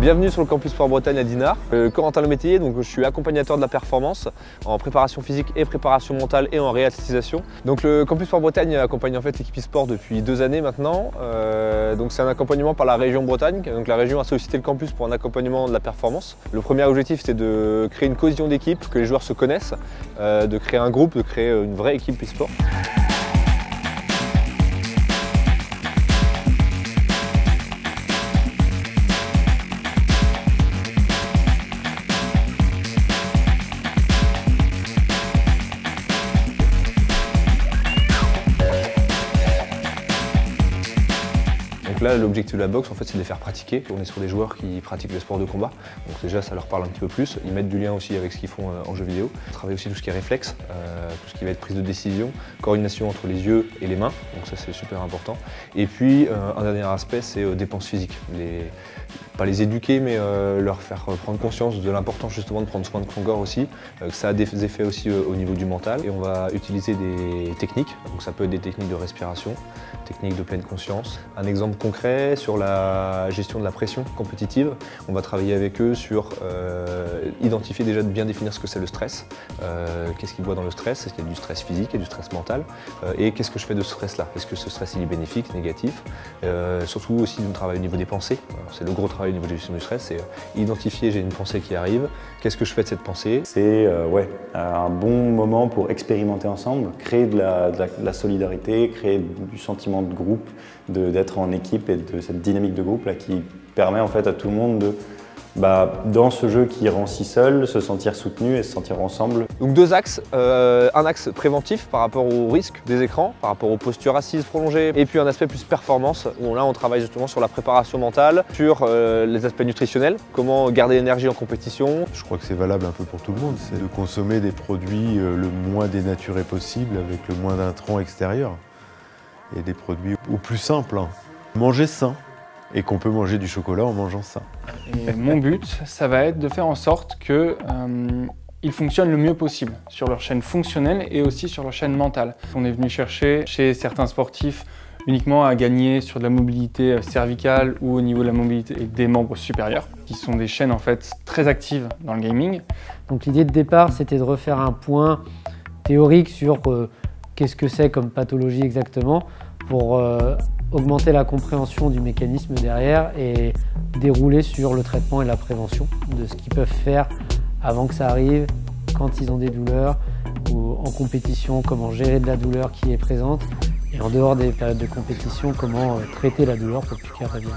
Bienvenue sur le campus Sport Bretagne à Dinard. Corentin Lemétayer, donc je suis accompagnateur de la performance en préparation physique et préparation mentale et en réathlétisation. Donc le campus Sport Bretagne accompagne en fait l'équipe e-sport depuis 2 années maintenant. Donc c'est un accompagnement par la région Bretagne. Donc la région a sollicité le campus pour un accompagnement de la performance. Le premier objectif c'était de créer une cohésion d'équipe, que les joueurs se connaissent, de créer un groupe, de créer une vraie équipe e-sport. Donc là, l'objectif de la boxe, en fait, c'est de les faire pratiquer. On est sur des joueurs qui pratiquent le sport de combat. Donc déjà, ça leur parle un petit peu plus. Ils mettent du lien aussi avec ce qu'ils font en jeu vidéo. On travaille aussi tout ce qui est réflexe, tout ce qui va être prise de décision, coordination entre les yeux et les mains. Donc ça, c'est super important. Et puis, un dernier aspect, c'est dépenses physiques. Pas les éduquer, mais leur faire prendre conscience de l'importance justement de prendre soin de son corps aussi. Ça a des effets aussi au niveau du mental. Et on va utiliser des techniques. Donc ça peut être des techniques de respiration, techniques de pleine conscience. Un exemple concret sur la gestion de la pression compétitive. On va travailler avec eux sur identifier déjà, de bien définir ce que c'est le stress. Qu'est-ce qu'ils voient dans le stress? Est-ce qu'il y a du stress physique et du stress mental? Et qu'est-ce que je fais de ce stress-là? Est-ce que ce stress il est bénéfique, négatif? Surtout aussi du travail au niveau des pensées. C'est le gros travail au niveau de la gestion du stress, c'est identifier, j'ai une pensée qui arrive, qu'est-ce que je fais de cette pensée? C'est un bon moment pour expérimenter ensemble, créer de la solidarité, créer du sentiment de groupe, d'être en équipe et de cette dynamique de groupe là, qui permet en fait à tout le monde de, dans ce jeu qui rend si seul, se sentir soutenu et se sentir ensemble. Donc 2 axes, un axe préventif par rapport au risque des écrans, par rapport aux postures assises prolongées, et puis un aspect plus performance, où là on travaille justement sur la préparation mentale, sur les aspects nutritionnels, comment garder l'énergie en compétition. Je crois que c'est valable un peu pour tout le monde, c'est de consommer des produits le moins dénaturés possible, avec le moins d'intrants extérieurs, et des produits au plus simple. Manger sain. Et qu'on peut manger du chocolat en mangeant ça. Et mon but, ça va être de faire en sorte qu'ils fonctionnent le mieux possible sur leur chaîne fonctionnelle et aussi sur leur chaîne mentale. On est venu chercher chez certains sportifs uniquement à gagner sur de la mobilité cervicale ou au niveau de la mobilité des membres supérieurs, qui sont des chaînes en fait très actives dans le gaming. Donc l'idée de départ, c'était de refaire un point théorique sur qu'est-ce que c'est comme pathologie exactement, pour augmenter la compréhension du mécanisme derrière et dérouler sur le traitement et la prévention de ce qu'ils peuvent faire avant que ça arrive, quand ils ont des douleurs ou en compétition, comment gérer de la douleur qui est présente et en dehors des périodes de compétition, comment traiter la douleur pour plus qu'elle revienne.